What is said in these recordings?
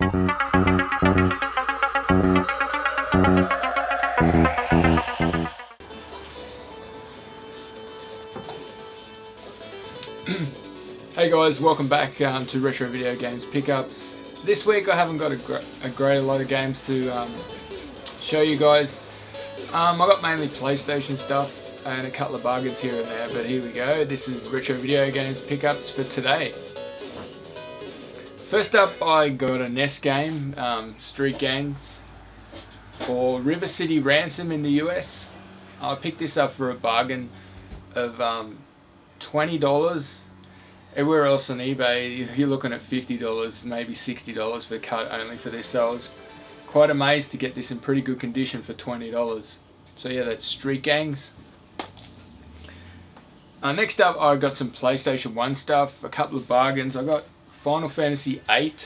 Hey guys, welcome back to Retro Video Games Pickups. This week I haven't got a great lot of games to show you guys. I got mainly PlayStation stuff and a couple of bargains here and there, but here we go. This is Retro Video Games Pickups for today. First up, I got a NES game, Street Gangs, or River City Ransom in the US. I picked this up for a bargain of $20. Everywhere else on eBay, you're looking at $50, maybe $60 for cut only for this. So I was quite amazed to get this in pretty good condition for $20. So yeah, that's Street Gangs. Next up, I got some PlayStation 1 stuff, a couple of bargains. I got Final Fantasy VIII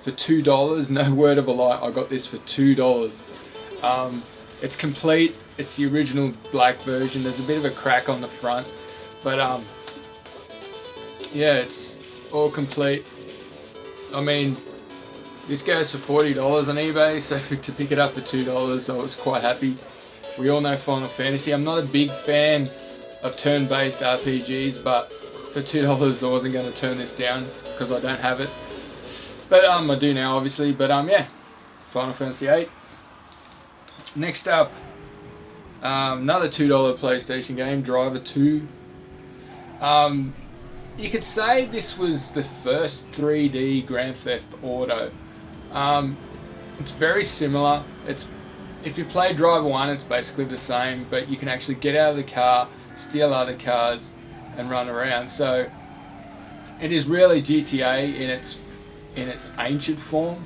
for $2. No word of a lie, I got this for $2. It's complete. It's the original black version. There's a bit of a crack on the front, but yeah, it's all complete. I mean, this goes for $40 on eBay, so to pick it up for $2, I was quite happy. We all know Final Fantasy. I'm not a big fan of turn-based RPGs, but for $2 I wasn't going to turn this down because I don't have it. But I do now, obviously. But yeah, Final Fantasy VIII. Next up, another $2 PlayStation game, Driver 2. You could say this was the first 3D Grand Theft Auto. It's very similar. If you play Driver 1, it's basically the same, but you can actually get out of the car, steal other cars, and run around. So it is really GTA in its ancient form.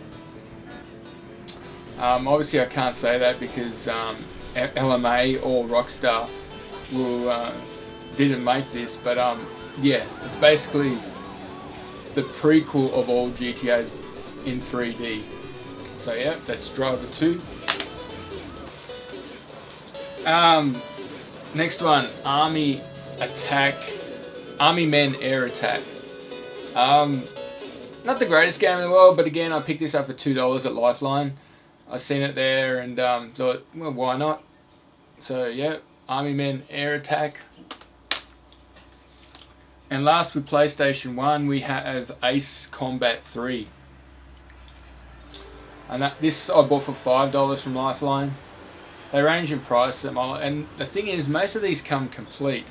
Obviously, I can't say that because LMA or Rockstar didn't make this, but yeah, it's basically the prequel of all GTAs in 3D. So yeah, that's Driver 2. Next one, Army Men Air Attack. Not the greatest game in the world, but again, I picked this up for $2 at Lifeline. I seen it there and thought, well, why not? So yeah, Army Men Air Attack. And last with PlayStation 1, we have Ace Combat 3. And this I bought for $5 from Lifeline. They range in price, and the thing is, most of these come complete.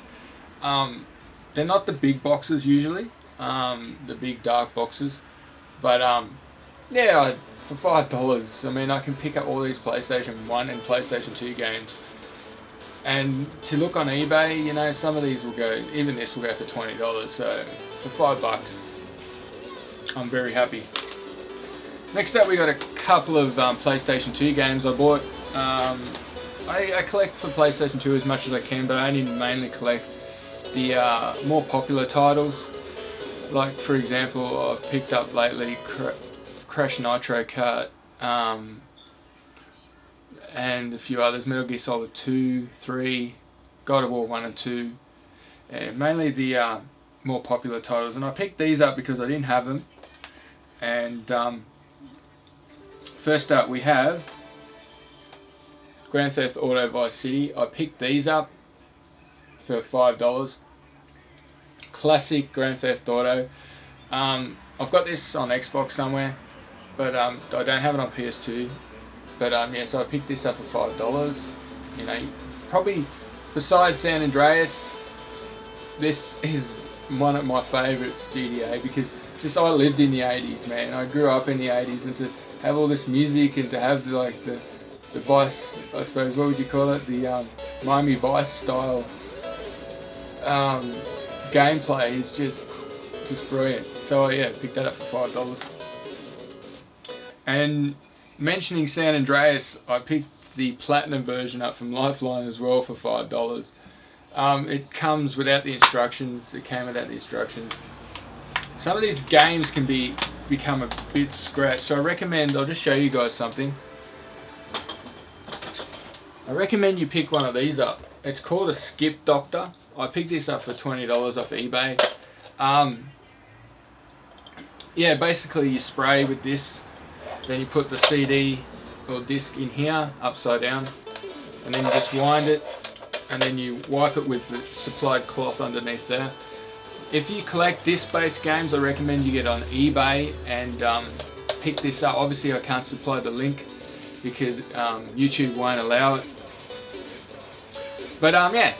They're not the big boxes usually, the big dark boxes. But yeah, for $5, I mean, I can pick up all these PlayStation 1 and PlayStation 2 games. And to look on eBay, you know, some of these will go, even this will go for $20, so for $5, I'm very happy. Next up, we got a couple of PlayStation 2 games I bought. I collect for PlayStation 2 as much as I can, but I only mainly collect the more popular titles. Like, for example, I've picked up lately Crash Nitro Kart, and a few others, Metal Gear Solid 2, 3, God of War 1 and 2, and mainly the more popular titles. And I picked these up because I didn't have them. And first up we have Grand Theft Auto Vice City. I picked these up for $5. Classic Grand Theft Auto. I've got this on Xbox somewhere, but I don't have it on PS2. But yeah, so I picked this up for $5. You know, probably besides San Andreas, this is one of my favourites, GTA, because just I lived in the 80s, man. I grew up in the 80s, and to have all this music and to have like the Vice, I suppose, what would you call it? The Miami Vice style gameplay is just brilliant. So yeah, picked that up for $5. And mentioning San Andreas, I picked the Platinum version up from Lifeline as well for $5. It comes without the instructions. It came without the instructions. Some of these games can become a bit scratched, so I recommend, I'll just show you guys something. I recommend you pick one of these up. It's called a Skip Doctor. I picked this up for $20 off eBay. Yeah, basically you spray with this Then you put the CD or disc in here, upside down, and then you just wind it, and then you wipe it with the supplied cloth underneath there. If you collect disc-based games, I recommend you get on eBay and pick this up. Obviously I can't supply the link because YouTube won't allow it. But yeah,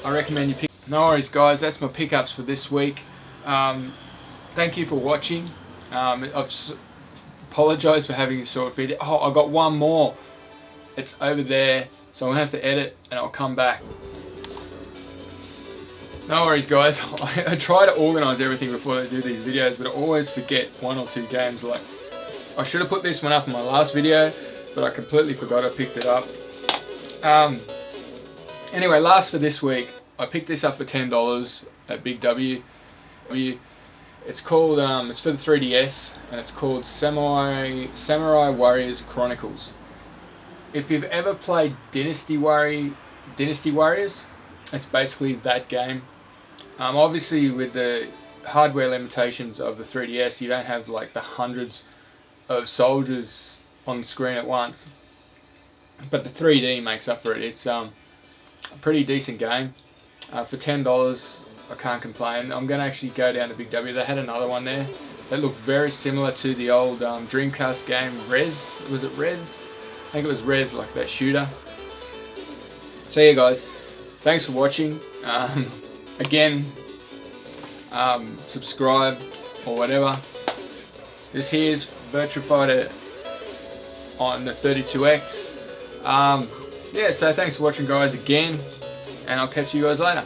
I recommend you pick. No worries guys, that's my pickups for this week. Thank you for watching. I've apologise for having a short video. Oh, I got one more. It's over there, so I'm gonna have to edit and I'll come back. No worries guys, I try to organise everything before I do these videos, but I always forget one or two games. Like, I should have put this one up in my last video, but I completely forgot I picked it up. Anyway, last for this week, I picked this up for $10 at Big W. It's called, it's for the 3DS, and it's called Samurai Warriors Chronicles. If you've ever played Dynasty Warriors, it's basically that game. Obviously with the hardware limitations of the 3DS, you don't have like the hundreds of soldiers on the screen at once. But the 3D makes up for it. It's a pretty decent game. For $10, I can't complain. I'm going to actually go down to Big W. They had another one there that looked very similar to the old Dreamcast game Rez. Was it Rez? I think it was Rez, like that shooter. So yeah guys, thanks for watching. Again, subscribe or whatever. This here's Virtua Fighter on the 32X. Yeah, so thanks for watching guys again, and I'll catch you guys later.